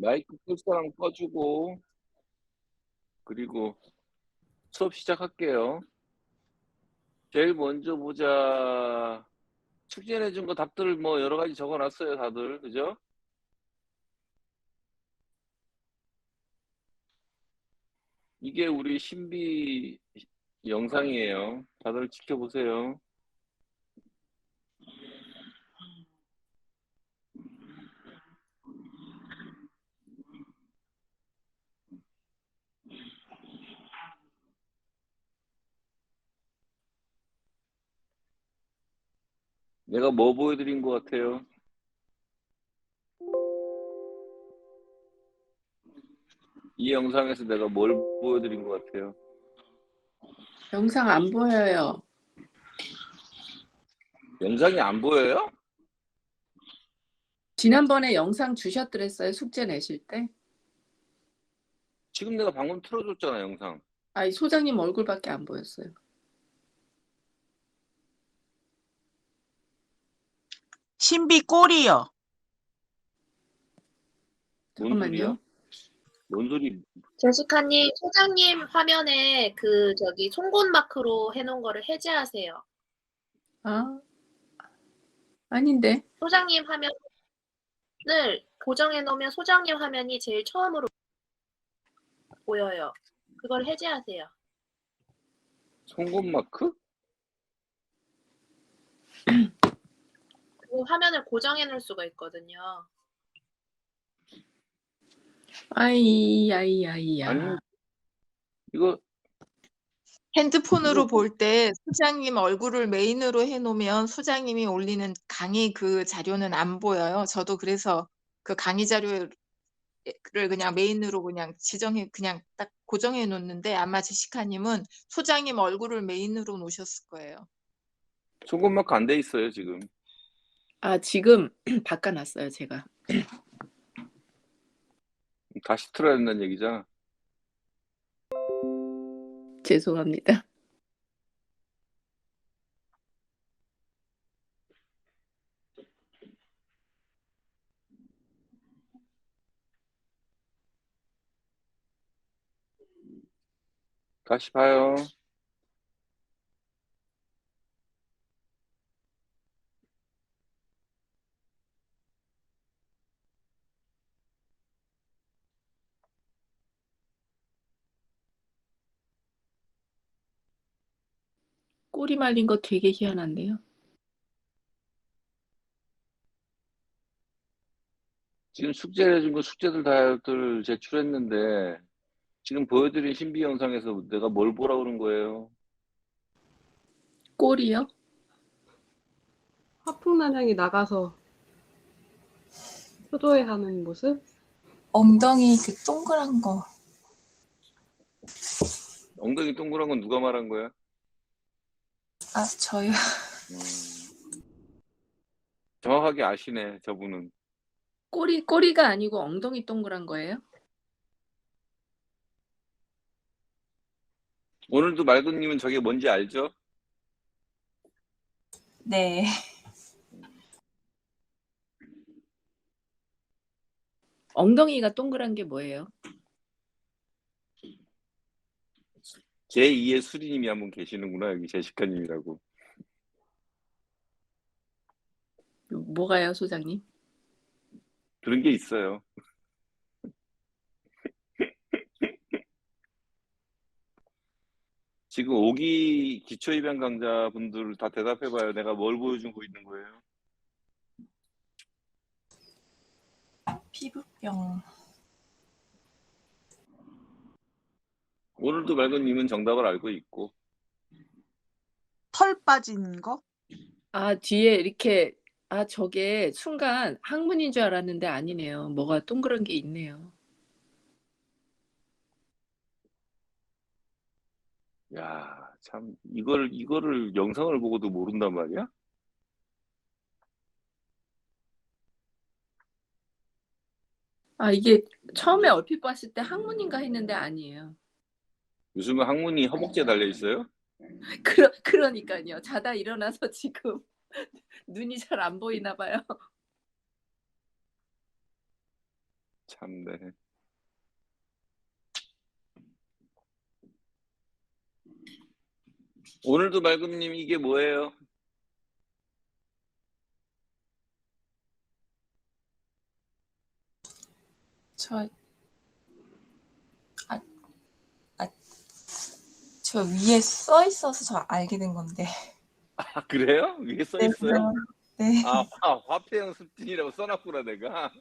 마이크 끌 사람 꺼주고, 그리고 수업 시작할게요. 제일 먼저 보자. 숙제내준 거 답들 뭐 여러 가지 적어놨어요, 다들. 그죠? 이게 우리 신비 영상이에요. 다들 지켜보세요. 내가 뭐 보여드린 것 같아요? 이 영상에서 내가 뭘 보여드린 것 같아요? 영상 안 보여요. 영상이 안 보여요? 지난번에 영상 주셨더랬어요, 숙제 내실 때? 지금 내가 방금 틀어줬잖아, 영상. 아니, 소장님 얼굴밖에 안 보였어요. 신비 꼴이요. 뭔 소리야? 잠깐만요. 뭔 소리? 제시카님, 소장님 화면에 송곳 마크로 해놓은 거를 해제하세요. 아, 아닌데. 소장님 화면을 고정해 놓으면 소장님 화면이 제일 처음으로 보여요. 그걸 해제하세요. 송곳 마크? 그 화면을 고정해 놓을 수가 있거든요. 아이야. 아니, 이거 핸드폰으로 볼 때 소장님 얼굴을 메인으로 해놓으면 소장님이 올리는 강의 그 자료는 안 보여요. 저도 그래서 그 강의 자료를 그냥 메인으로 그냥 그냥 딱 고정해 놓는데 아마 제시카님은 소장님 얼굴을 메인으로 놓으셨을 거예요. 송곳 마크 안 돼 있어요, 지금. 아, 지금 바꿔놨어요, 제가. 다시 틀어야 된다는 얘기잖아. 죄송합니다. 다시 봐요. 꼬리 말린 거 되게 희한한데요. 지금 숙제해준 거 숙제들 다들 제출했는데 지금 보여드린 신비 영상에서 내가 뭘 보라 그런 거예요? 꼬리요? 화풍난양이 나가서 효도회하는 모습? 엉덩이 그 동그란 거. 엉덩이 동그란 건 누가 말한 거야? 아, 저요. 정확하게 아시네, 저분은. 꼬리가 아니고 엉덩이 동그란 거예요? 오늘도 말도님은 저게 뭔지 알죠? 네. 엉덩이가 동그란 게 뭐예요? 제2의 수리님이 한 분 계시는구나, 여기 제시카님이라고. 뭐가요, 소장님? 그런 게 있어요. 지금 5기 기초입양 강자분들 다 대답해봐요. 내가 뭘 보여주고 있는 거예요? 피부병. 오늘도 말도님은 정답을 알고 있고. 털 빠진 거? 아, 뒤에 이렇게 저게 순간 항문인 줄 알았는데 아니네요. 뭐가 동그란 게 있네요. 야, 참 이거를 영상을 보고도 모른단 말이야? 아, 이게 처음에 얼핏 봤을 때 항문인가 했는데 아니에요. 요즘은 항문이 허벅지에 달려 있어요? 그러니까요. 자다 일어나서 지금 눈이 잘 안 보이나 봐요. 참네. 오늘도 말금님 이게 뭐예요? 저, 아, 아, 저 위에 써 있어서 저 알게 된 건데. 아, 그래요? 위에 써 네, 있어요? 네. 아, 화폐형 습진이라고 써놨구나, 내가.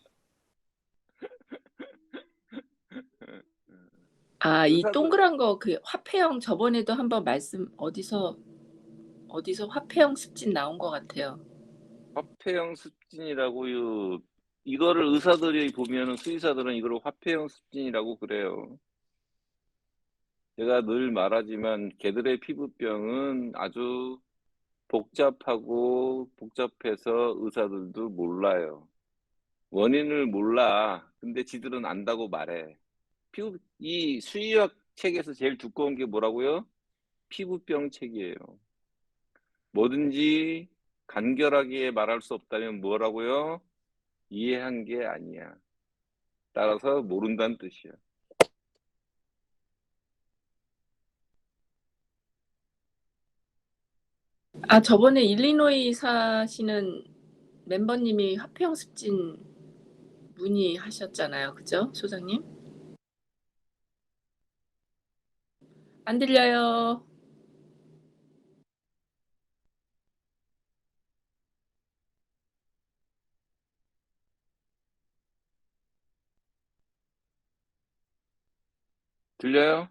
아, 이 의사들, 동그란 거 그 화폐형 저번에도 한번 말씀 어디서 화폐형 습진 나온 것 같아요. 화폐형 습진이라고요. 이거를 의사들이 보면은 수의사들은 이걸 화폐형 습진이라고 그래요. 제가 늘 말하지만 개들의 피부병은 아주 복잡해서 의사들도 몰라요. 원인을 몰라. 근데 지들은 안다고 말해. 이 수의학 책에서 제일 두꺼운 게 뭐라고요? 피부병 책이에요. 뭐든지 간결하게 말할 수 없다면 뭐라고요? 이해한 게 아니야. 따라서 모른다는 뜻이야. 아, 저번에 일리노이 사시는 멤버님이 화폐형 습진 문의하셨잖아요. 그죠? 소장님? 안 들려요. 들려요?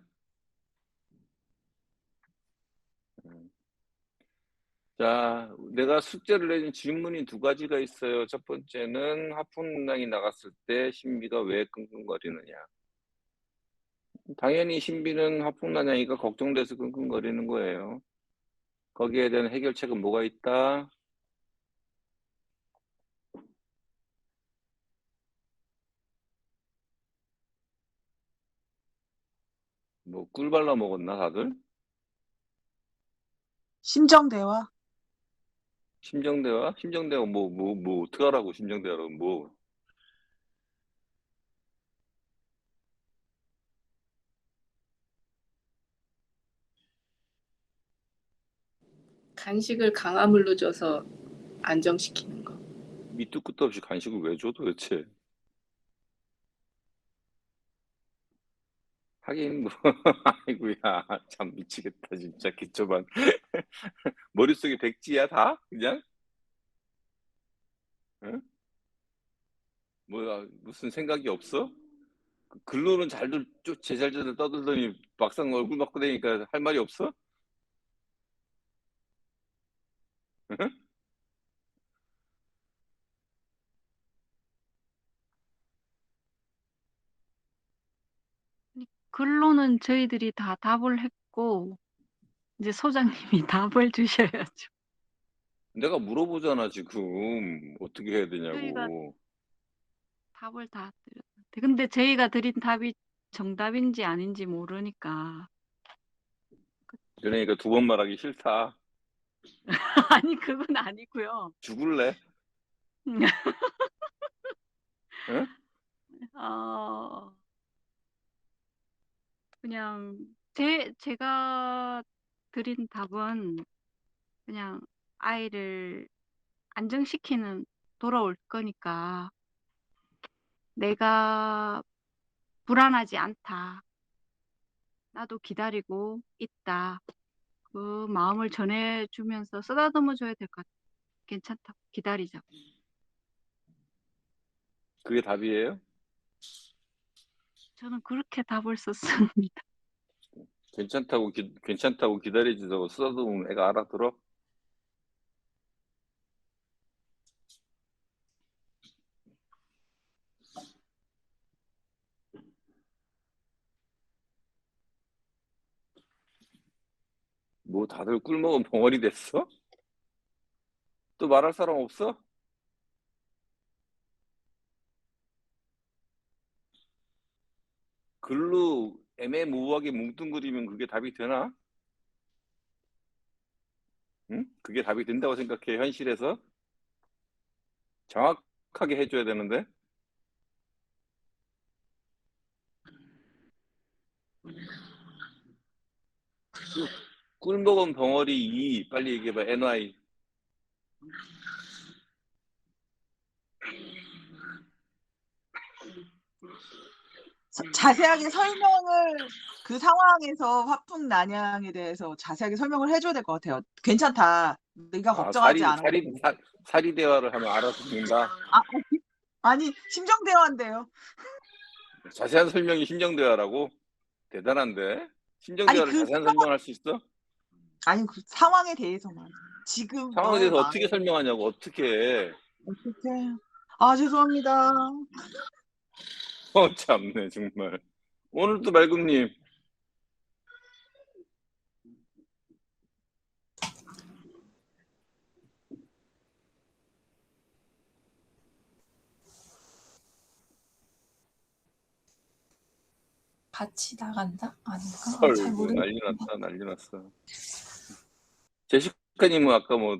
자, 내가 숙제를 내준 질문이 두 가지가 있어요. 첫 번째는 하품낭이 나갔을 때 신비가 왜 끙끙거리느냐. 당연히 신비는 하품난양이가 걱정돼서 끙끙거리는 거예요. 거기에 대한 해결책은 뭐가 있다? 뭐 꿀 발라 먹었나 다들? 심정대화. 심정대화? 심정대화 뭐 어떡하라고 심정대화로 뭐. 간식을 강화물로 줘서 안정시키는 거. 밑도 끝도 없이 간식을 왜 줘 도대체? 하긴 뭐 아이고야 참 미치겠다 진짜 기초반 머릿속에 백지야 다? 그냥? 응? 뭐야 무슨 생각이 없어? 글로는 잘들 제잘제잘 떠들더니 막상 얼굴 맞고 다니까 할 말이 없어? 응? 글로는 저희들이 다 답을 했고, 이제 소장님이 답을 주셔야죠. 내가 물어보잖아 지금 어떻게 해야 저희가 되냐고. 답을 다 드렸는데. 근데 저희가 드린 답이 정답인지 아닌지 모르니까. 그러니까 두 번 말하기 싫다. 아니, 그건 아니고요. 죽을래? 응? 어, 그냥 제가 드린 답은 그냥 아이를 안정시키는 돌아올 거니까 내가 불안하지 않다. 나도 기다리고 있다. 그 마음을 전해주면서 쓰다듬어 줘야 될 것 같아. 괜찮다. 기다리자. 그게 답이에요? 저는 그렇게 답을 썼습니다. 괜찮다고 기다리지도 쓰다듬으면 애가 알아들어? 뭐 다들 꿀 먹은 벙어리 됐어? 또 말할 사람 없어? 글로 애매모호하게 뭉뚱그리면 그게 답이 되나? 응? 그게 답이 된다고 생각해 현실에서? 정확하게 해줘야 되는데 꿀 먹은 벙어리 2 빨리 얘기해봐. NY. 자세하게 설명을 그 상황에서 화풍 난양에 대해서 자세하게 설명을 해줘야 될 것 같아요. 괜찮다. 네가 걱정하지 않아. 사리 대화를 하면 알아듣는다. 아니 심정 대화인데요. 자세한 설명이 심정 대화라고? 대단한데? 심정 아니, 대화를 그 자세한 설명할 수 있어? 아니 그 상황에 대해서만. 지금 상황에 너의 대해서 마음 어떻게 설명하냐고. 어떻게? 어떻게? 아 죄송합니다. 참네 정말. 오늘도 말금님. 같이 나간다? 아닌가? 헐, 잘 모르겠는데. 난리 났어. 제시카님은 아까 뭐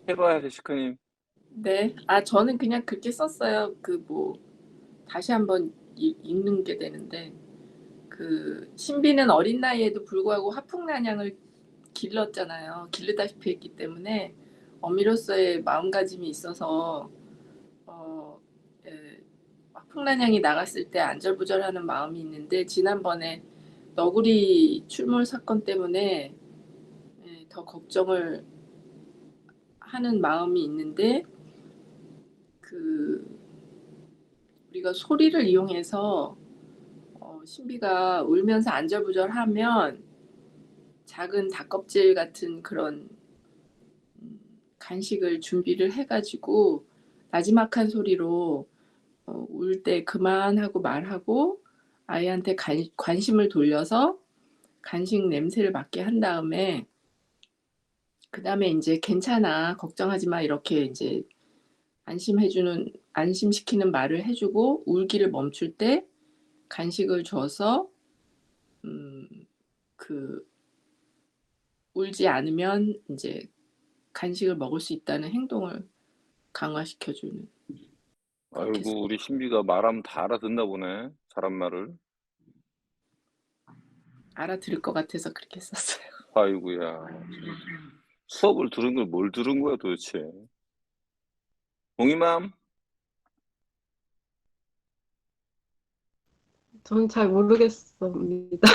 해봐야 제시카님. 네. 아, 저는 그냥 그렇게 썼어요. 다시 한번 읽는 게 되는데, 신비는 어린 나이에도 불구하고 화풍난양을 기르다시피 했기 때문에 어미로서의 마음가짐이 있어서, 예, 화풍난양이 나갔을 때 안절부절하는 마음이 있는데, 지난번에 너구리 출몰 사건 때문에 더 걱정을 하는 마음이 있는데, 우리가 소리를 이용해서 신비가 울면서 안절부절하면 작은 닭껍질 같은 그런 간식을 준비를 해가지고 나지막한 소리로 울 때 그만하고 말하고 아이한테 관심을 돌려서 간식 냄새를 맡게 한 다음에 그 다음에 이제 괜찮아, 걱정하지 마, 이렇게 이제 안심시키는 말을 해주고 울기를 멈출 때 간식을 줘서 울지 않으면 이제 간식을 먹을 수 있다는 행동을 강화시켜주는. 아이고 우리 신비가 말하면 다 알아듣나 보네. 사람 말을. 알아들을 것 같아서 그렇게 썼어요. 아이고야. 수업을 들은 걸 뭘 들은 거야 도대체. 봉이맘. 전 잘 모르겠습니다.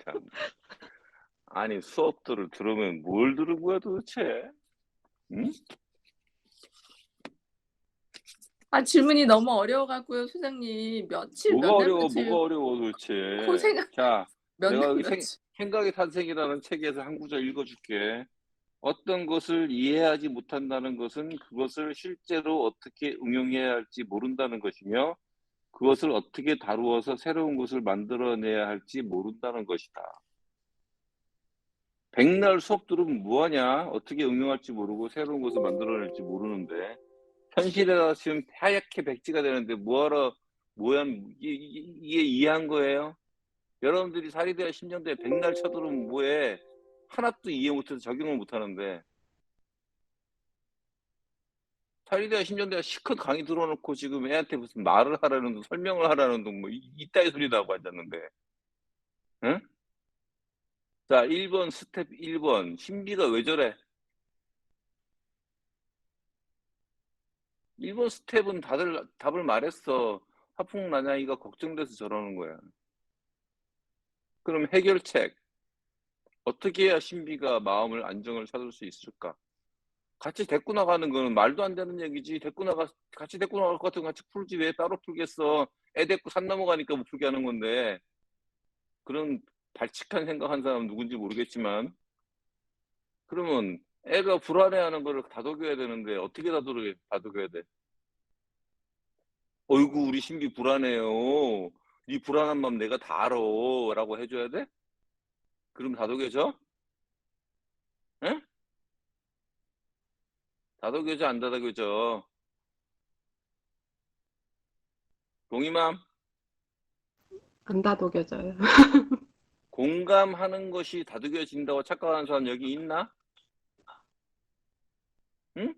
참. 아니 수업들을 들으면 뭘 들은 거야 도대체? 응? 아, 질문이 너무 어려워갖고요, 소장님. 뭐가 어려워 도대체. 자, 내가 여기 생각의 탄생이라는 책에서 한 구절 읽어줄게. 어떤 것을 이해하지 못한다는 것은 그것을 실제로 어떻게 응용해야 할지 모른다는 것이며 그것을 어떻게 다루어서 새로운 것을 만들어내야 할지 모른다는 것이다. 백날 수업 들으면 뭐하냐? 어떻게 응용할지 모르고 새로운 것을 만들어낼지 모르는데 현실에다 지금 하얗게 백지가 되는데 뭐하러 이게 이해한 거예요? 여러분들이 사리대와 심정대에 백날 쳐들으면 뭐해? 하나도 이해 못해서 적용을 못하는데 사리대와 심정대가 시컷 강의 들어놓고 지금 애한테 무슨 말을 하라는 둥 설명을 하라는 둥 뭐 이따위 소리 나고 앉았는데 응? 자 1번 스텝 1번 신비가 왜 저래? 1번 스텝은 다들 답을 말했어. 화풍난양이가 걱정돼서 저러는 거야. 그럼 해결책 어떻게 해야 신비가 마음을 안정을 찾을 수 있을까? 같이 데리고 나가는 거는 말도 안 되는 얘기지. 같이 데리고 나갈 것 같으면 같이 풀지 왜 따로 풀겠어. 애 데리고 산 넘어가니까 못 풀게 하는 건데. 그런 발칙한 생각한 사람 누군지 모르겠지만 그러면 애가 불안해하는 거를 다독여야 되는데 어떻게 다독여야 돼? 어이구 우리 신비 불안해요. 네 불안한 마음 내가 다 알아 라고 해줘야 돼? 그럼 다독여져? 응? 다독여져 안 다독여져? 동이맘 안 다독여져요. 공감하는 것이 다독여진다고 착각하는 사람 여기 있나? 응?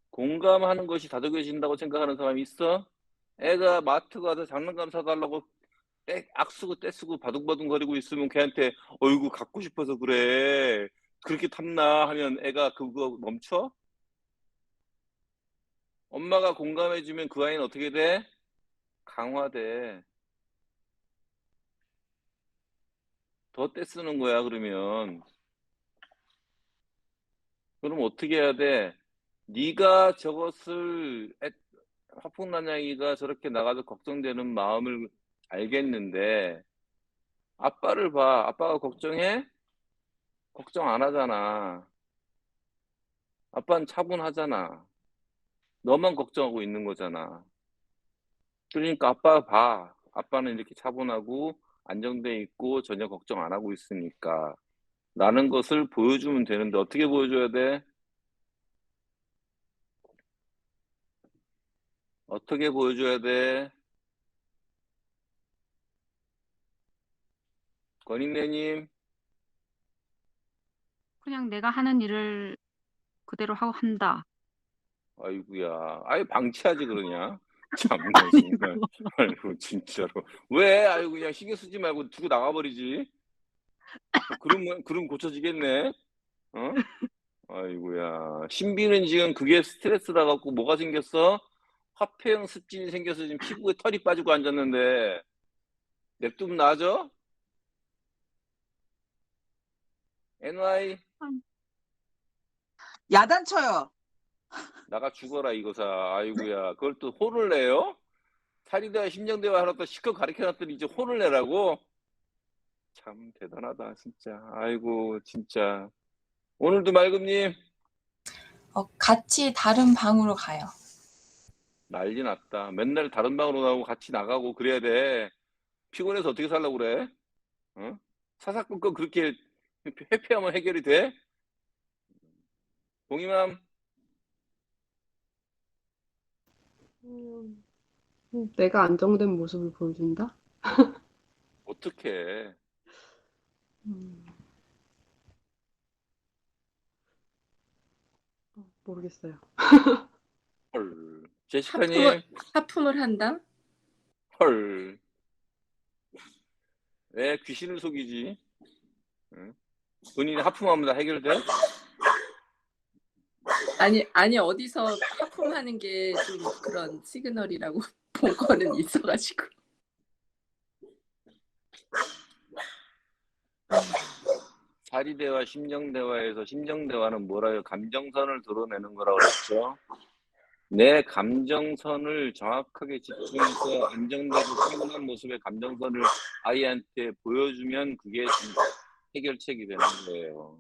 공감하는 것이 다독여진다고 생각하는 사람 있어? 애가 마트 가서 장난감 사달라고 악쓰고 떼쓰고 바둥바둥거리고 있으면 걔한테 어이구 갖고 싶어서 그래. 그렇게 탐나 하면 애가 그거 멈춰? 엄마가 공감해 주면 그 아이는 어떻게 돼? 강화돼. 더 떼쓰는 거야 그러면. 그럼 어떻게 해야 돼? 네가 저것을 화풍난양이가 저렇게 나가서 걱정되는 마음을 알겠는데 아빠를 봐. 아빠가 걱정해? 걱정 안 하잖아. 아빠는 차분하잖아. 너만 걱정하고 있는 거잖아. 그러니까 아빠 봐. 아빠는 이렇게 차분하고 안정돼 있고 전혀 걱정 안 하고 있으니까. 라는 것을 보여주면 되는데 어떻게 보여줘야 돼? 어떻게 보여줘야 돼? 권인래님, 그냥 내가 하는 일을 그대로 하고 한다. 아이고야. 아예 방치하지 그러냐? 참나 정말. 아이고 진짜로. 왜? 아이고 그냥 신경 쓰지 말고 두고 나가버리지. 그럼 고쳐지겠네. 어? 아이고야. 신비는 지금 그게 스트레스라 갖고 뭐가 생겼어? 화폐형 습진이 생겨서 지금 피부에 털이 빠지고 앉았는데 냅두면 나아져? NY 야단쳐요. 나가 죽어라 이거사. 아이고야. 그걸 또 혼을 내요? 사리대와 심정대화 하나 또 실컷 가르쳐놨더니 이제 혼을 내라고? 참 대단하다 진짜. 아이고 진짜. 오늘도 말금님 같이 다른 방으로 가요. 난리 났다. 맨날 다른 방으로 나오고 같이 나가고 그래야 돼. 피곤해서 어떻게 살려고 그래? 어? 사사건건 그렇게 회피하면 해결이 돼? 봉이맘 음, 내가 안정된 모습을 보여준다? 어떡해. 음, 모르겠어요. 헐. 제시카님 하품을 한다? 헐. 왜 귀신을 속이지? 응? 본인이 하품하면 다 해결돼? 아니 어디서 하품하는 게 좀 그런 시그널이라고 본 거는 있어가지고. 사리대화, 심정대화에서 심정대화는 뭐라요? 감정선을 드러내는 거라고 그랬죠. 내 감정선을 정확하게 집중해서 안정되고 차분한 모습의 감정선을 아이한테 보여주면 그게 해결책이 되는 거예요.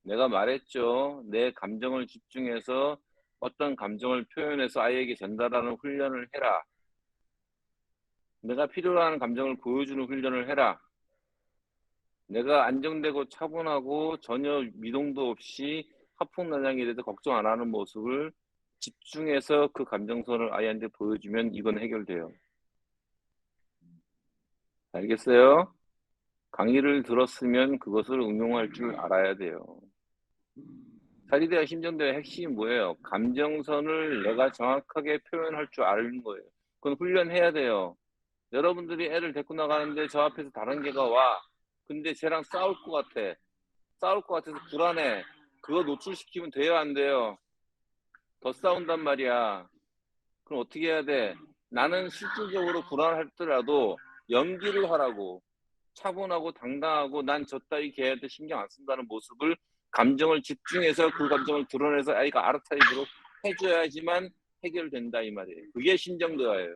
내가 말했죠. 내 감정을 집중해서 어떤 감정을 표현해서 아이에게 전달하는 훈련을 해라. 내가 필요로 하는 감정을 보여주는 훈련을 해라. 내가 안정되고 차분하고 전혀 미동도 없이 하풍난양에 대해서 걱정 안 하는 모습을 집중해서 그 감정선을 아이한테 보여주면 이건 해결돼요. 알겠어요? 강의를 들었으면 그것을 응용할 줄 알아야 돼요. 사리대화 심정대화의 핵심이 뭐예요? 감정선을 내가 정확하게 표현할 줄 아는 거예요. 그건 훈련해야 돼요. 여러분들이 애를 데리고 나가는데 저 앞에서 다른 개가 와. 근데 쟤랑 싸울 것 같아. 싸울 것 같아서 불안해. 그거 노출시키면 돼요, 안 돼요? 더 싸운단 말이야. 그럼 어떻게 해야 돼? 나는 실질적으로 불안하더라도 연기를 하라고. 차분하고 당당하고 난 저 따위 걔한테 신경 안 쓴다는 모습을 감정을 집중해서 그 감정을 드러내서 아이가 알아차리도록 해줘야지만 해결된다 이 말이에요. 그게 심정대화예요.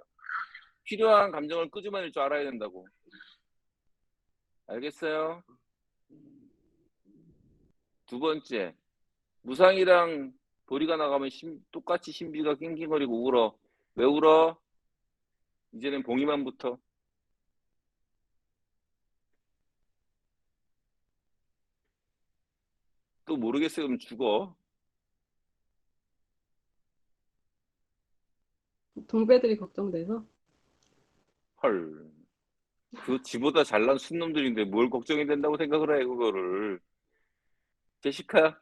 필요한 감정을 끄집어낼 줄 알아야 된다고. 알겠어요? 두 번째, 무상이랑 도리가 나가면 똑같이 신비가 낑낑거리고 울어. 왜 울어? 이제는 봉이만부터. 또 모르겠어요. 그럼 죽어. 동배들이 걱정돼서 헐. 그 지보다 잘난 순놈들인데 뭘 걱정이 된다고 생각을 해, 그거를. 제시카,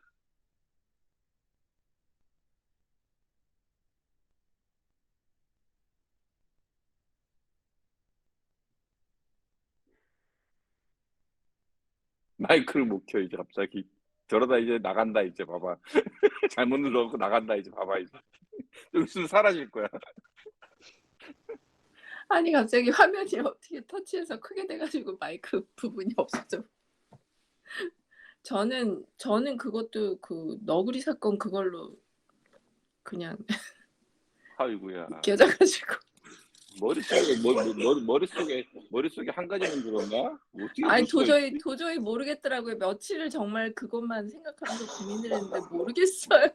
마이크를 못 켜 이제 갑자기. 저러다 이제 나간다 이제 봐봐. 잘못 눌러갖고 나간다 이제 봐봐 이제. 좀 있으면 사라질 거야. 아니 갑자기 화면이 어떻게 터치해서 크게 돼가지고 마이크 부분이 없어져. 저는 그것도 그 너구리 사건 그걸로 그냥 아이고야. 웃겨져가지고. 머릿속에 한 가지만 들었나? 어떻게 아니 그럴 수가 있지? 도저히 모르겠더라고요. 며칠을 정말 그것만 생각하면서 고민을 했는데 모르겠어요.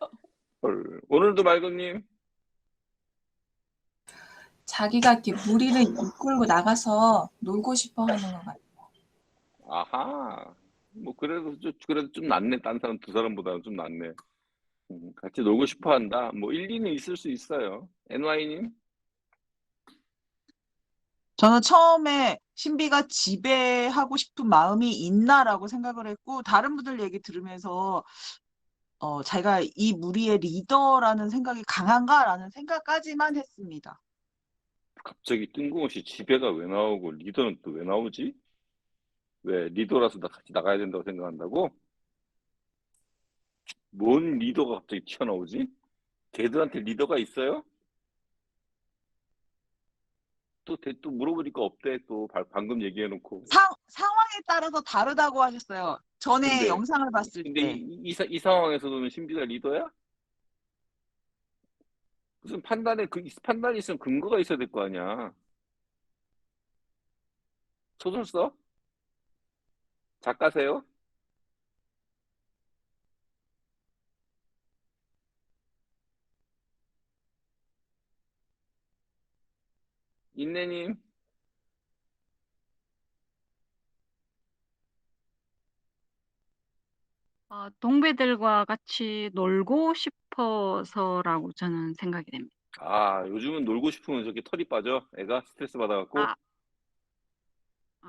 헐. 오늘도 말금님. 자기가 이렇게 무리를 이끌고 나가서 놀고 싶어 하는 것 같아요. 아하. 뭐 그래도 좀 낫네. 딴 사람 두 사람보다는 좀 낫네. 같이 놀고 싶어 한다. 뭐 일리는 있을 수 있어요. NY님. 저는 처음에 신비가 지배하고 싶은 마음이 있나라고 생각을 했고, 다른 분들 얘기 들으면서 자기가 이 무리의 리더라는 생각이 강한가라는 생각까지만 했습니다. 갑자기 뜬금없이 지배가 왜 나오고 리더는 또 왜 나오지? 왜 리더라서 같이 나가야 된다고 생각한다고? 뭔 리더가 갑자기 튀어나오지? 걔들한테 리더가 있어요? 또 물어보니까 없대. 또 방금 얘기해놓고. 상황에 따라서 다르다고 하셨어요. 전에 근데 영상을 봤을 근데 때. 이 상황에서는 신비가 리더야? 무슨 판단이 있으면 근거가 있어야 될 거 아니야. 소설 써? 작가세요? 인내님. 동배들과 같이 놀고 싶어서라고 저는 생각이 됩니다. 아, 요즘은 놀고 싶으면 저렇게 털이 빠져. 애가 스트레스 받아갖고. 아,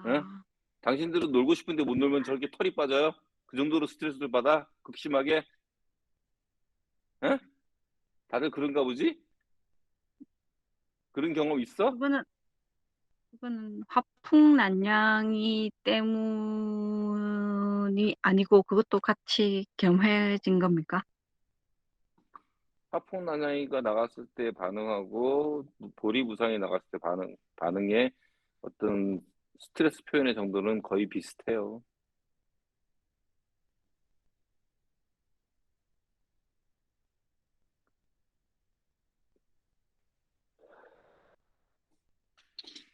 응? 아, 당신들은 놀고 싶은데 못 놀면 저렇게 털이 빠져요? 그 정도로 스트레스를 받아? 극심하게? 응? 다들 그런가 보지? 그런 경험 있어? 그거는 화풍난양이 때문이 아니고 그것도 같이 겸해진 겁니까? 화풍난양이가 나갔을 때 반응하고 보리무상이 나갔을 때 반응의 어떤 스트레스 표현의 정도는 거의 비슷해요.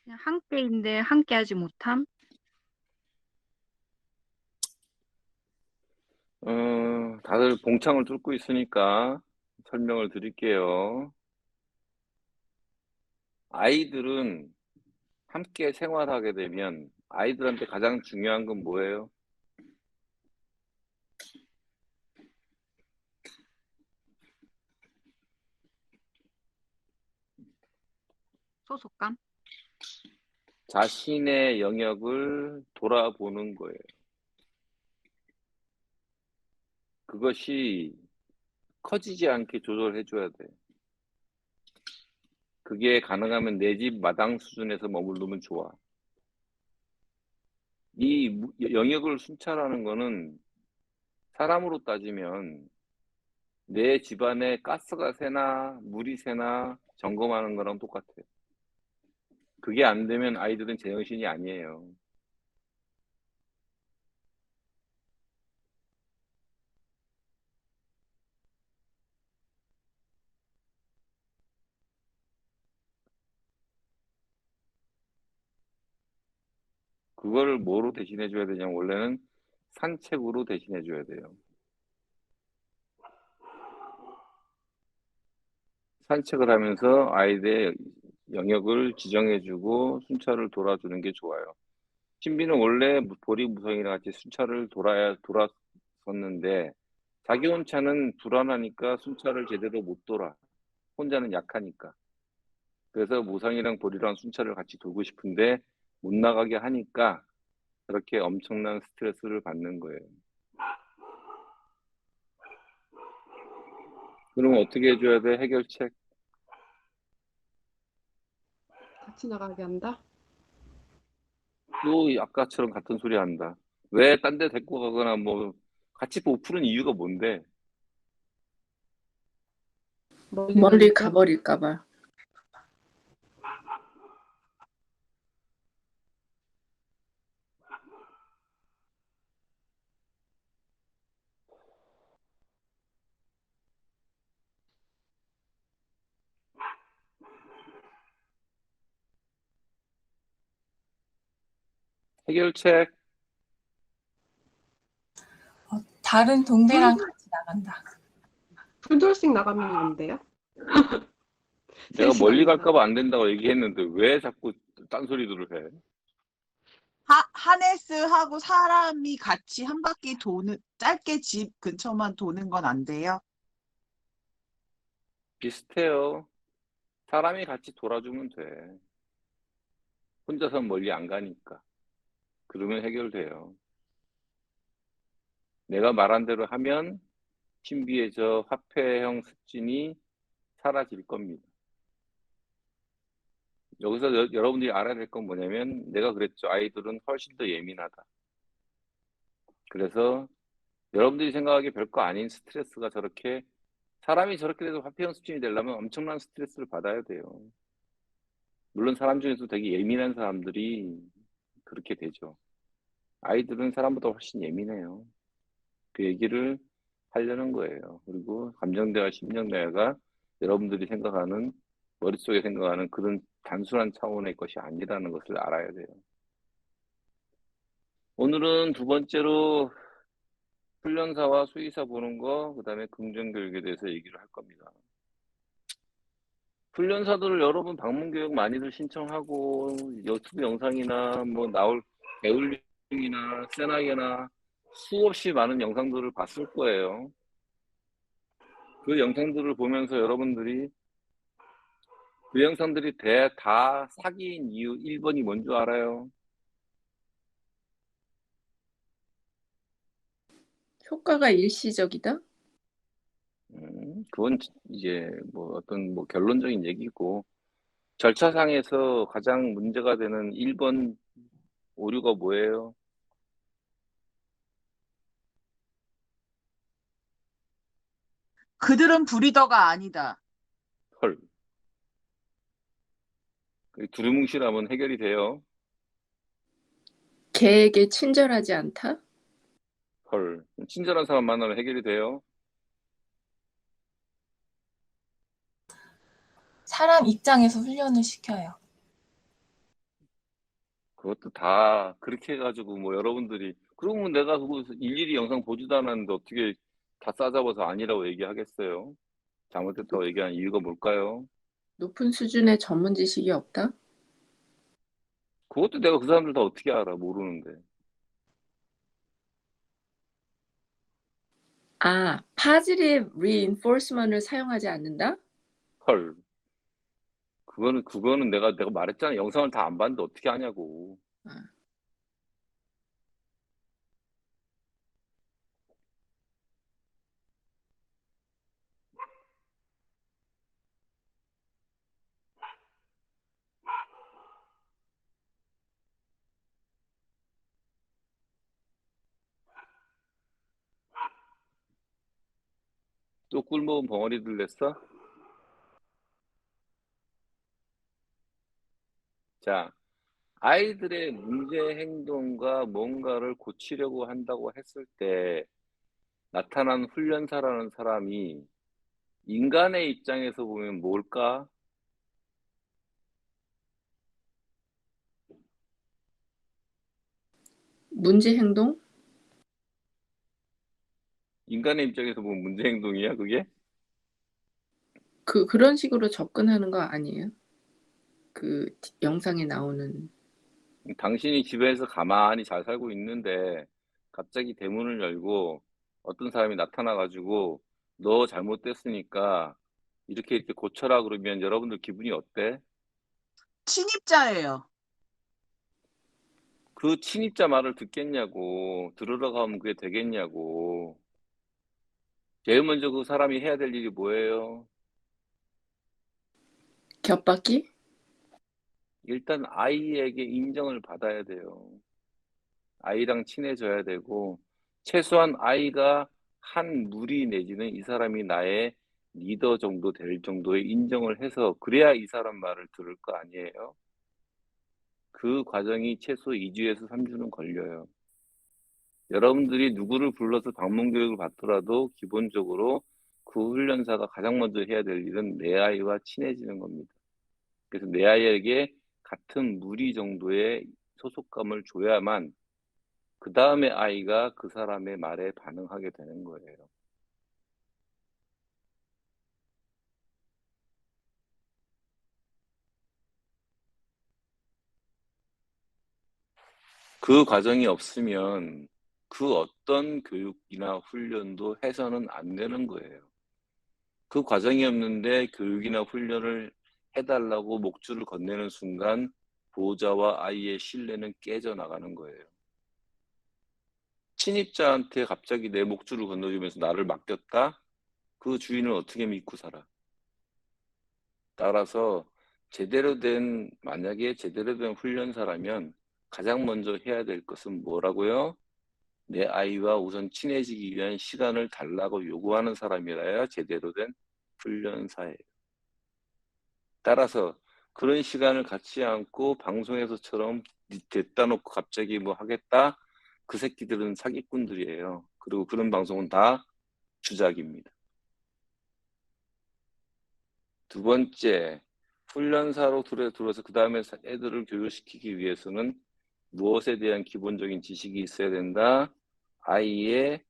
그냥 함께인데 함께하지 못함? 다들 봉창을 뚫고 있으니까 설명을 드릴게요. 아이들은 함께 생활하게 되면 아이들한테 가장 중요한 건 뭐예요? 소속감? 자신의 영역을 돌아보는 거예요. 그것이 커지지 않게 조절해줘야 돼. 그게 가능하면 내 집 마당 수준에서 머무르면 좋아. 이 영역을 순찰하는 거는 사람으로 따지면 내 집안에 가스가 새나 물이 새나 점검하는 거랑 똑같아. 그게 안 되면 아이들은 제정신이 아니에요. 그거를 뭐로 대신해 줘야 되냐면 원래는 산책으로 대신해 줘야 돼요. 산책을 하면서 아이들의 영역을 지정해 주고 순찰을 돌아주는 게 좋아요. 신비는 원래 보리무성이랑 같이 순찰을 돌았었는데 자기 혼자는 불안하니까 순찰을 제대로 못 돌아. 혼자는 약하니까. 그래서 무성이랑 보리랑 순찰을 같이 돌고 싶은데 못 나가게 하니까 그렇게 엄청난 스트레스를 받는 거예요. 그럼 어떻게 해줘야 돼? 해결책? 같이 나가게 한다? 또 아까처럼 같은 소리 한다. 왜 딴 데 데리고 가거나 뭐 같이 못 푸는 이유가 뭔데? 멀리 멀리 가니까? 가버릴까 봐. 해결책. 다른 동네랑 같이 나간다. 풀돌씩 나가면 안 돼요? 내가 셋이 멀리 나간다. 갈까 봐 안 된다고 얘기했는데 왜 자꾸 딴소리들을 해? 하네스하고 사람이 같이 한 바퀴 도는, 짧게 집 근처만 도는 건 안 돼요? 비슷해요. 사람이 같이 돌아주면 돼. 혼자서 멀리 안 가니까. 그러면 해결돼요. 내가 말한 대로 하면 신비의 저 화폐형 습진이 사라질 겁니다. 여기서 여러분들이 알아야 될 건 뭐냐면 내가 그랬죠. 아이들은 훨씬 더 예민하다. 그래서 여러분들이 생각하기 별거 아닌 스트레스가 저렇게 사람이 저렇게 돼서 화폐형 습진이 되려면 엄청난 스트레스를 받아야 돼요. 물론 사람 중에서 되게 예민한 사람들이 그렇게 되죠. 아이들은 사람보다 훨씬 예민해요. 그 얘기를 하려는 거예요. 그리고 감정대화, 심정대화가 여러분들이 생각하는 머릿속에 생각하는 그런 단순한 차원의 것이 아니라는 것을 알아야 돼요. 오늘은 두 번째로 훈련사와 수의사 보는 거, 그 다음에 긍정교육에 대해서 얘기를 할 겁니다. 훈련사들을 여러분 방문교육 많이들 신청하고 유튜브 영상이나 뭐 나올 배울링이나 세나이나 수없이 많은 영상들을 봤을 거예요. 그 영상들을 보면서 여러분들이 그 영상들이 다 사기인 이유 1번이 뭔 줄 알아요? 효과가 일시적이다? 그건 이제 뭐 어떤 뭐 결론적인 얘기고 절차상에서 가장 문제가 되는 1번 오류가 뭐예요? 그들은 브리더가 아니다. 헐. 두루뭉실하면 해결이 돼요. 개에게 친절하지 않다? 헐. 친절한 사람 만나면 해결이 돼요. 사람 입장에서 훈련을 시켜요. 그것도 다 그렇게 해가지고 뭐 여러분들이 그러면 내가 그거 일일이 영상 보지도 않았는데 어떻게 다 싸잡아서 아니라고 얘기하겠어요? 잘못됐다고 얘기한 이유가 뭘까요? 높은 수준의 전문 지식이 없다? 그것도 내가 그 사람들 다 어떻게 알아? 모르는데. 아, positive reinforcement을 사용하지 않는다? 헐. 그거는 내가 말했잖아. 영상을 다 안 봤는데 어떻게 하냐고. 아. 또 꿀먹은 벙어리들 냈어? 자, 아이들의 문제 행동과 뭔가를 고치려고 한다고 했을 때 나타난 훈련사라는 사람이 인간의 입장에서 보면 뭘까? 문제 행동? 인간의 입장에서 보면 문제 행동이야, 그게? 그런 식으로 접근하는 거 아니에요? 그 영상에 나오는 당신이 집에서 가만히 잘 살고 있는데 갑자기 대문을 열고 어떤 사람이 나타나가지고 너 잘못됐으니까 이렇게 고쳐라 그러면 여러분들 기분이 어때? 침입자예요. 그 침입자 말을 듣겠냐고, 들으러 가면 그게 되겠냐고. 제일 먼저 그 사람이 해야 될 일이 뭐예요? 겹받기? 일단 아이에게 인정을 받아야 돼요. 아이랑 친해져야 되고 최소한 아이가 한 무리 내지는 이 사람이 나의 리더 정도 될 정도의 인정을 해서 그래야 이 사람 말을 들을 거 아니에요. 그 과정이 최소 2주에서 3주는 걸려요. 여러분들이 누구를 불러서 방문 교육을 받더라도 기본적으로 그 훈련사가 가장 먼저 해야 될 일은 내 아이와 친해지는 겁니다. 그래서 내 아이에게 같은 무리 정도의 소속감을 줘야만 그 다음에 아이가 그 사람의 말에 반응하게 되는 거예요. 그 과정이 없으면 그 어떤 교육이나 훈련도 해서는 안 되는 거예요. 그 과정이 없는데 교육이나 훈련을 해달라고 목줄을 건네는 순간 보호자와 아이의 신뢰는 깨져나가는 거예요. 친입자한테 갑자기 내 목줄을 건너주면서 나를 맡겼다? 그 주인을 어떻게 믿고 살아? 따라서 만약에 제대로 된 훈련사라면 가장 먼저 해야 될 것은 뭐라고요? 내 아이와 우선 친해지기 위한 시간을 달라고 요구하는 사람이라야 제대로 된 훈련사예요. 따라서 그런 시간을 갖지 않고 방송에서처럼 됐다 놓고 갑자기 뭐 하겠다? 그 새끼들은 사기꾼들이에요. 그리고 그런 방송은 다 주작입니다. 두 번째, 훈련사로 들어서 그 다음에 애들을 교육시키기 위해서는 무엇에 대한 기본적인 지식이 있어야 된다? 아이의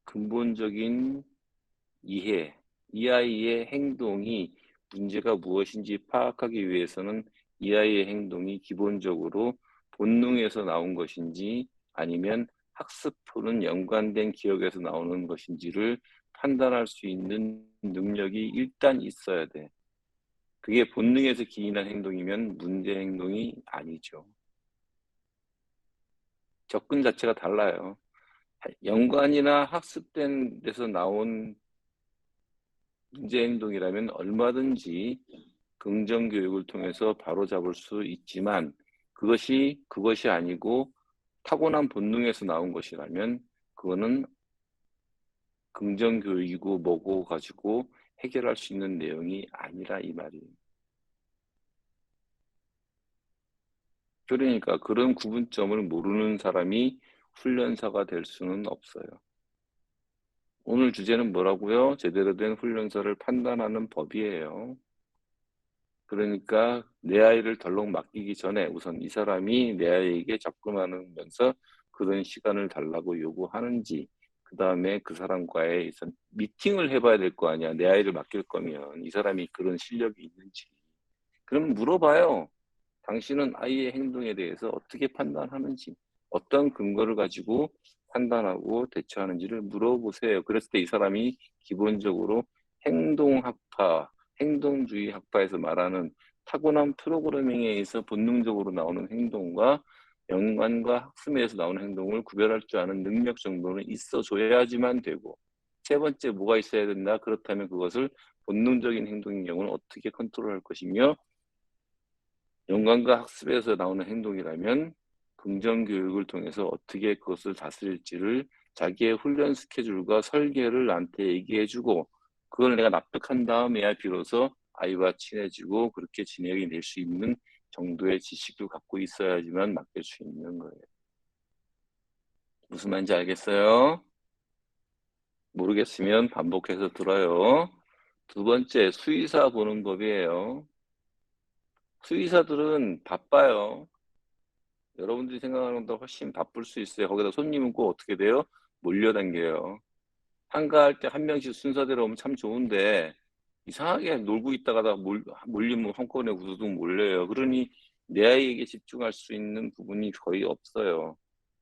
근본적인 이해, 이 아이의 행동이 문제가 무엇인지 파악하기 위해서는 이 아이의 행동이 기본적으로 본능에서 나온 것인지 아니면 학습하는 연관된 기억에서 나오는 것인지를 판단할 수 있는 능력이 일단 있어야 돼. 그게 본능에서 기인한 행동이면 문제 행동이 아니죠. 접근 자체가 달라요. 연관이나 학습된 데서 나온 문제 행동이라면 얼마든지 긍정 교육을 통해서 바로잡을 수 있지만 그것이 아니고 타고난 본능에서 나온 것이라면 그거는 긍정 교육이고 뭐고 가지고 해결할 수 있는 내용이 아니라 이 말이에요. 그러니까 그런 구분점을 모르는 사람이 훈련사가 될 수는 없어요. 오늘 주제는 뭐라고요? 제대로 된 훈련사를 판단하는 법이에요. 그러니까 내 아이를 덜렁 맡기기 전에 우선 이 사람이 내 아이에게 접근하면서 그런 시간을 달라고 요구하는지 그 다음에 그 사람과의 미팅을 해봐야 될 거 아니야. 내 아이를 맡길 거면 이 사람이 그런 실력이 있는지. 그럼 물어봐요. 당신은 아이의 행동에 대해서 어떻게 판단하는지, 어떤 근거를 가지고 판단하고 대처하는지를 물어보세요. 그랬을 때 이 사람이 기본적으로 행동학파, 행동주의 학파에서 말하는 타고난 프로그래밍에 의해서 본능적으로 나오는 행동과 연관과 학습에서 나오는 행동을 구별할 줄 아는 능력 정도는 있어줘야지만 되고, 세 번째 뭐가 있어야 된다? 그렇다면 그것을 본능적인 행동인 경우는 어떻게 컨트롤할 것이며, 연관과 학습에서 나오는 행동이라면 긍정 교육을 통해서 어떻게 그것을 다스릴지를 자기의 훈련 스케줄과 설계를 나한테 얘기해주고 그걸 내가 납득한 다음에야 비로소 아이와 친해지고 그렇게 진행이 될 수 있는 정도의 지식을 갖고 있어야지만 맡길 수 있는 거예요. 무슨 말인지 알겠어요? 모르겠으면 반복해서 들어요. 두 번째, 수의사 보는 법이에요. 수의사들은 바빠요. 여러분들이 생각하는 것보다 훨씬 바쁠 수 있어요. 거기다 손님은 꼭 어떻게 돼요? 몰려다녀요. 한가할 때 한 명씩 순서대로 오면 참 좋은데 이상하게 놀고 있다가 몰리면 한꺼번에 우두둑 몰려요. 그러니 내 아이에게 집중할 수 있는 부분이 거의 없어요.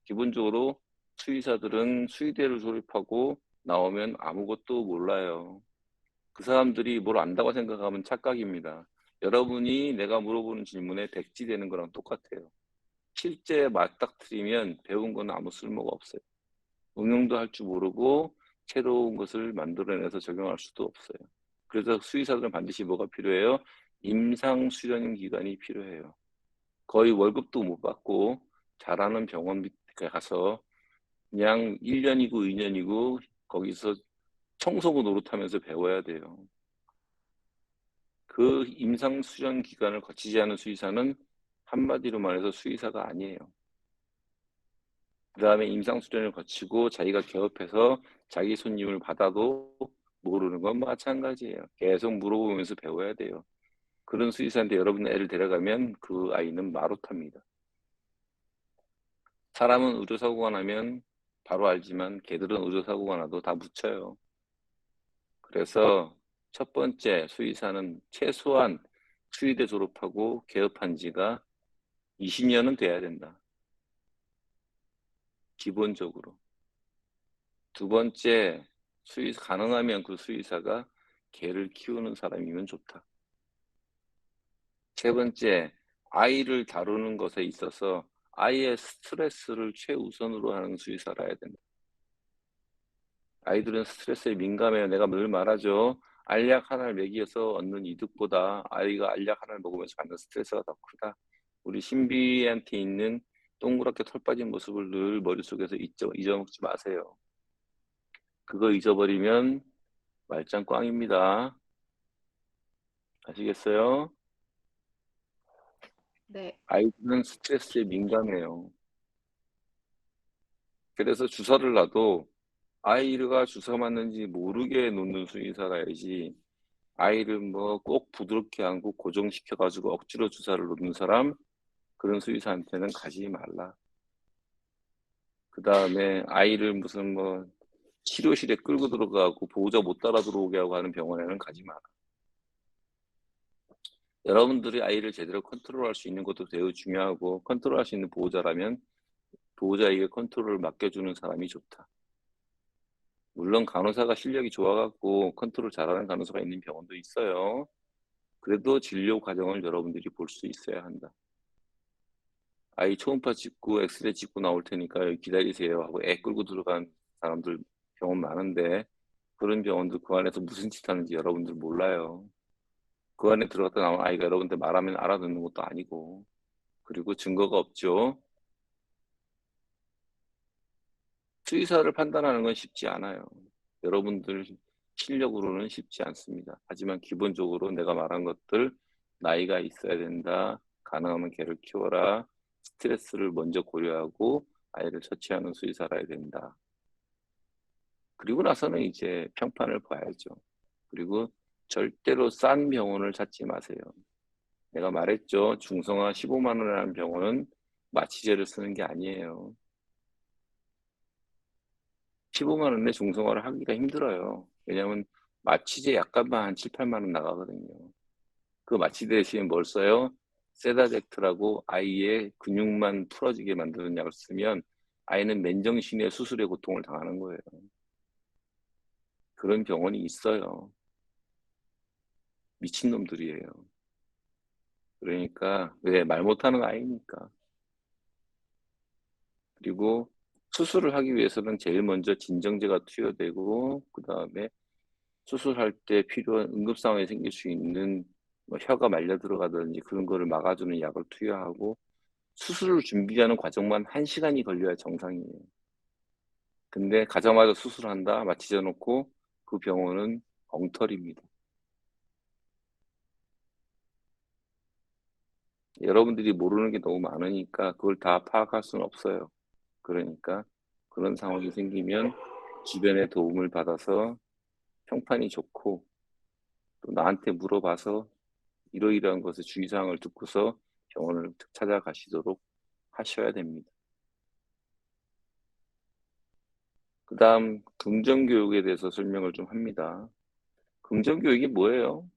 기본적으로 수의사들은 수의대를 졸업하고 나오면 아무것도 몰라요. 그 사람들이 뭘 안다고 생각하면 착각입니다. 여러분이 내가 물어보는 질문에 백지되는 거랑 똑같아요. 실제 맞닥뜨리면 배운 건 아무 쓸모가 없어요. 응용도 할 줄 모르고 새로운 것을 만들어내서 적용할 수도 없어요. 그래서 수의사들은 반드시 뭐가 필요해요? 임상 수련 기간이 필요해요. 거의 월급도 못 받고 잘하는 병원 가서 그냥 1년이고 2년이고 거기서 청소부 노릇하면서 배워야 돼요. 그 임상수련 기간을 거치지 않은 수의사는 한마디로 말해서 수의사가 아니에요. 그 다음에 임상수련을 거치고 자기가 개업해서 자기 손님을 받아도 모르는 건 마찬가지예요. 계속 물어보면서 배워야 돼요. 그런 수의사한테 여러분 애를 데려가면 그 아이는 마루탑니다. 사람은 의료사고가 나면 바로 알지만 개들은 의료사고가 나도 다 묻혀요. 그래서 첫 번째 수의사는 최소한 수의대 졸업하고 개업한 지가 20년은 돼야 된다. 기본적으로. 두 번째, 가능하면 그 수의사가 개를 키우는 사람이면 좋다. 세 번째, 아이를 다루는 것에 있어서 아이의 스트레스를 최우선으로 하는 수의사라 해야 된다. 아이들은 스트레스에 민감해요. 내가 늘 말하죠. 알약 하나를 먹여서 얻는 이득보다 아이가 알약 하나를 먹으면서 받는 스트레스가 더 크다. 우리 신비한테 있는 동그랗게 털 빠진 모습을 늘 머릿속에서 잊어먹지 마세요. 그거 잊어버리면 말짱 꽝입니다. 아시겠어요? 네. 아이들은 스트레스에 민감해요. 그래서 주사를 놔도 아이가 주사 맞는지 모르게 놓는 수의사라야지 아이를 뭐 꼭 부드럽게 안고 고정시켜가지고 억지로 주사를 놓는 사람 그런 수의사한테는 가지 말라. 그 다음에 아이를 무슨 뭐 치료실에 끌고 들어가고 보호자 못 따라 들어오게 하고 하는 병원에는 가지 마라. 여러분들이 아이를 제대로 컨트롤할 수 있는 것도 되게 중요하고 컨트롤할 수 있는 보호자라면 보호자에게 컨트롤을 맡겨주는 사람이 좋다. 물론 간호사가 실력이 좋아갖고 컨트롤 잘하는 간호사가 있는 병원도 있어요. 그래도 진료 과정을 여러분들이 볼 수 있어야 한다. 아이 초음파 찍고 엑스레이 찍고 나올 테니까 여기 기다리세요 하고 애 끌고 들어간 사람들 병원 많은데 그런 병원들 그 안에서 무슨 짓 하는지 여러분들 몰라요. 그 안에 들어갔다 나온 아이가 여러분들 말하면 알아듣는 것도 아니고 그리고 증거가 없죠. 수의사를 판단하는 건 쉽지 않아요. 여러분들 실력으로는 쉽지 않습니다. 하지만 기본적으로 내가 말한 것들 나이가 있어야 된다. 가능하면 개를 키워라. 스트레스를 먼저 고려하고 아이를 처치하는 수의사라야 된다. 그리고 나서는 이제 평판을 봐야죠. 그리고 절대로 싼 병원을 찾지 마세요. 내가 말했죠. 중성화 15만 원이라는 병원은 마취제를 쓰는 게 아니에요. 15만 원에 중성화를 하기가 힘들어요. 왜냐하면 마취제 약값만 한 7, 8만 원 나가거든요. 그 마취제 대신에 뭘 써요? 세다젝트라고 아이의 근육만 풀어지게 만드는 약을 쓰면 아이는 맨정신에 수술의 고통을 당하는 거예요. 그런 병원이 있어요. 미친놈들이에요. 그러니까 왜 말 못하는 아이니까. 그리고 수술을 하기 위해서는 제일 먼저 진정제가 투여되고 그 다음에 수술할 때 필요한 응급 상황이 생길 수 있는 뭐 혀가 말려 들어가든지 그런 거를 막아주는 약을 투여하고 수술을 준비하는 과정만 1시간이 걸려야 정상이에요. 근데 가자마자 수술한다 마취제 놓고 그 병원은 엉터리입니다. 여러분들이 모르는 게 너무 많으니까 그걸 다 파악할 수는 없어요. 그러니까 그런 상황이 생기면 주변의 도움을 받아서 평판이 좋고 또 나한테 물어봐서 이러이러한 것의 주의사항을 듣고서 병원을 찾아가시도록 하셔야 됩니다. 그 다음 긍정교육에 대해서 설명을 좀 합니다. 긍정교육이 뭐예요?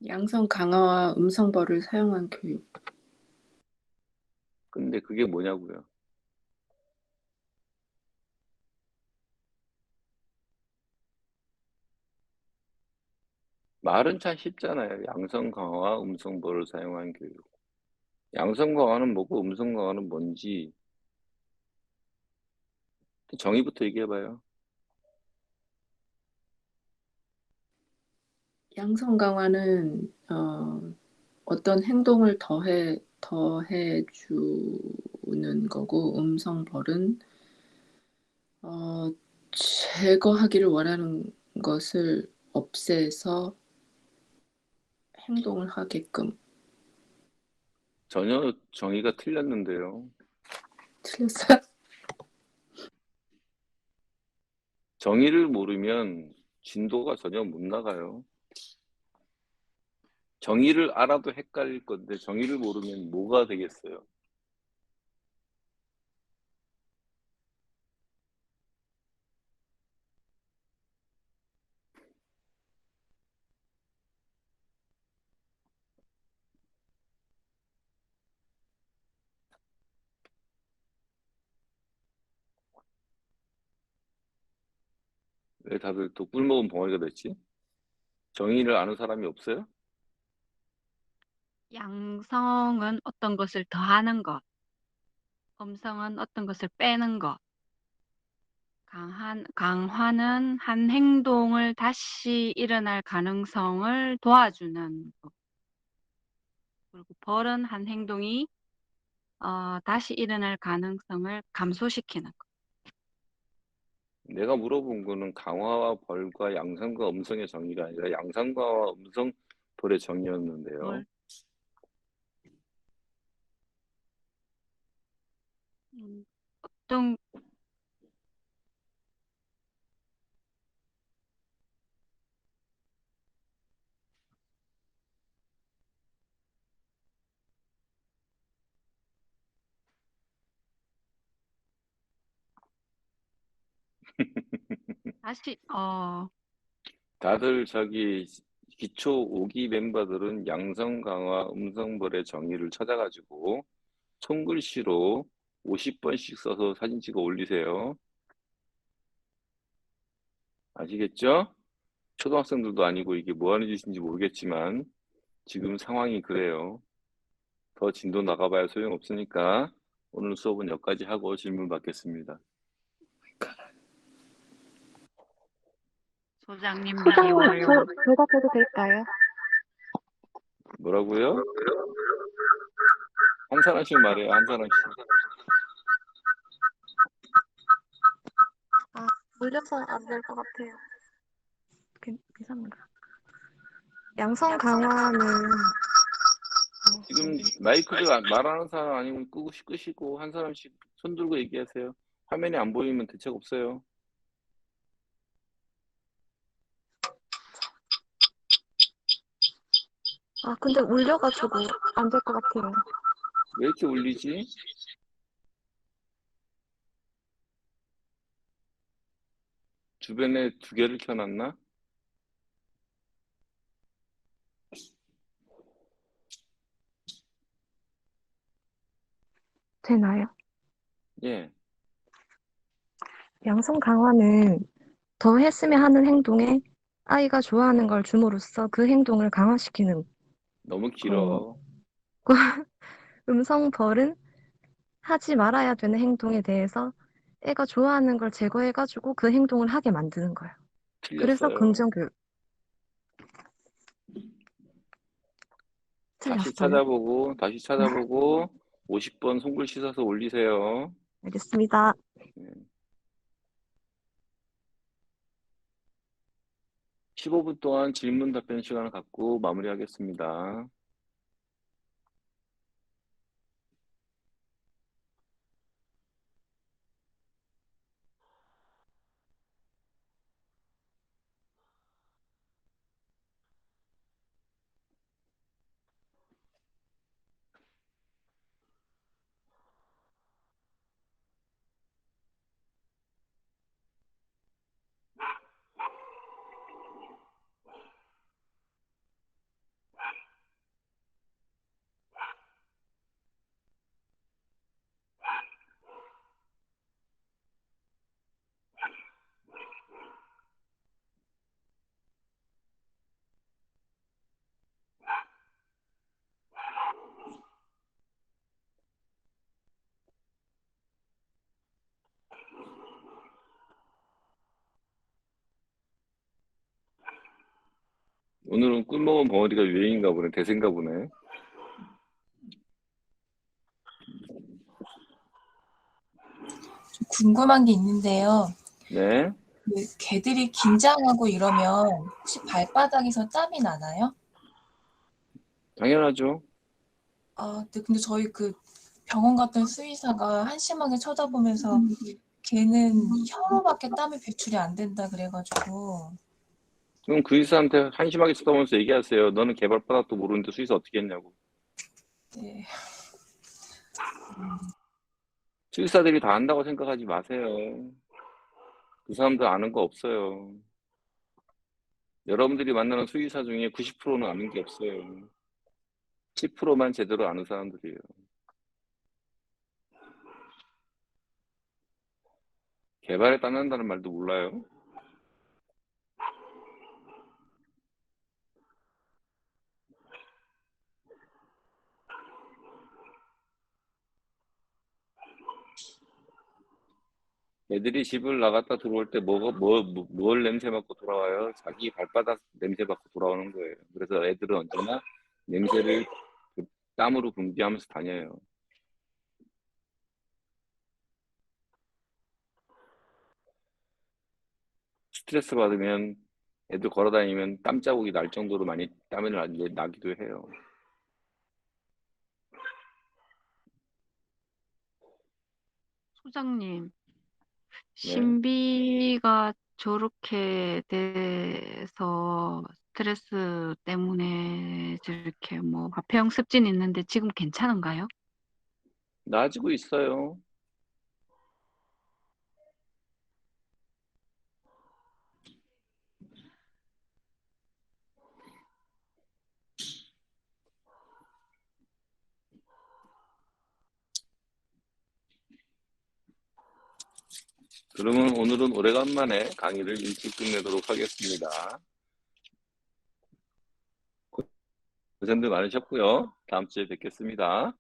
양성 강화와 음성벌을 사용한 교육. 근데 그게 뭐냐고요? 말은 참 쉽잖아요. 양성 강화와 음성벌을 사용한 교육. 양성 강화는 뭐고 음성 강화는 뭔지 정의부터 얘기해봐요. 양성 강화는 어떤 행동을 더해 주는 거고, 음성벌은 제거하기를 원하는 것을 없애서 행동을 하게끔. 전혀 정의가 틀렸는데요. 틀렸어요? 정의를 모르면 진도가 전혀 못 나가요. 정의를 알아도 헷갈릴 건데 정의를 모르면 뭐가 되겠어요? 왜 다들 또 꿀먹은 벙어리가 됐지? 정의를 아는 사람이 없어요? 양성은 어떤 것을 더하는 것, 음성은 어떤 것을 빼는 것, 강화는 한 행동을 다시 일어날 가능성을 도와주는 것. 그리고 벌은 한 행동이 다시 일어날 가능성을 감소시키는 것. 내가 물어본 거는 강화와 벌과 양성과 음성의 정의가 아니라 양성과 음성 벌의 정의였는데요. 벌. 어떤 다시 다들 저기 기초 5기 멤버들은 양성 강화 음성 벌의 정의를 찾아가지고 손글씨로 50번씩 써서 사진 찍어 올리세요. 아시겠죠? 초등학생들도 아니고 이게 뭐 하는 짓인지 모르겠지만 지금 상황이 그래요. 더 진도 나가봐야 소용없으니까 오늘 수업은 여기까지 하고 질문 받겠습니다. 소장님 소장님, 미워요. 저 대답해도 될까요? 뭐라고요? 한 사람씩 말해요. 한 사람씩. 물려서 안 될 것 같아요. 괜찮은가? 양성 강화는 지금 마이크를 말하는 사람 아니면 끄시고 한 사람씩 손 들고 얘기하세요. 화면이 안 보이면 대책 없어요. 근데 울려가지고 안 될 것 같아요. 왜 이렇게 울리지? 주변에 2개를 켜놨나? 되나요? 예. 양성 강화는 더 했으면 하는 행동에 아이가 좋아하는 걸 줌으로써 그 행동을 강화시키는 너무 길어. 음성 벌은 하지 말아야 되는 행동에 대해서 애가 좋아하는 걸 제거해가지고 그 행동을 하게 만드는 거예요. 그래서 틀렸어요. 긍정교육. 다시 틀렸어요. 찾아보고 50번 손글씨 써서 올리세요. 알겠습니다. 15분 동안 질문 답변 시간을 갖고 마무리하겠습니다. 오늘은 꿀먹은 벙어리가 유행인가 보네. 대세인가 보네. 좀 궁금한 게 있는데요. 네. 그 개들이 긴장하고 이러면 혹시 발바닥에서 땀이 나나요? 당연하죠. 네, 근데 저희 그 병원 갔던 수의사가 한심하게 쳐다보면서 걔는 혀로밖에 땀이 배출이 안 된다 그래가지고. 그럼 그 의사한테 한심하게 쳐다보면서 얘기하세요. 너는 개발바닥도 모르는데 수의사 어떻게 했냐고. 네. 수의사들이 다 안다고 생각하지 마세요. 그 사람들 아는 거 없어요. 여러분들이 만나는 수의사 중에 90%는 아는 게 없어요. 10%만 제대로 아는 사람들이에요. 개발에 땀난다는 말도 몰라요. 애들이 집을 나갔다 들어올 때 뭘 냄새 맡고 돌아와요? 자기 발바닥 냄새 맡고 돌아오는 거예요. 그래서 애들은 언제나 냄새를 그 땀으로 분비하면서 다녀요. 스트레스 받으면 애들 걸어 다니면 땀 자국이 날 정도로 많이 땀이 나기도 해요. 소장님, 네. 신비가 저렇게 돼서 스트레스 때문에 저렇게 뭐 화폐형 습진 있는데 지금 괜찮은가요? 나아지고 있어요. 그러면 오늘은 오래간만에 강의를 일찍 끝내도록 하겠습니다. 고생들 많으셨고요. 다음 주에 뵙겠습니다.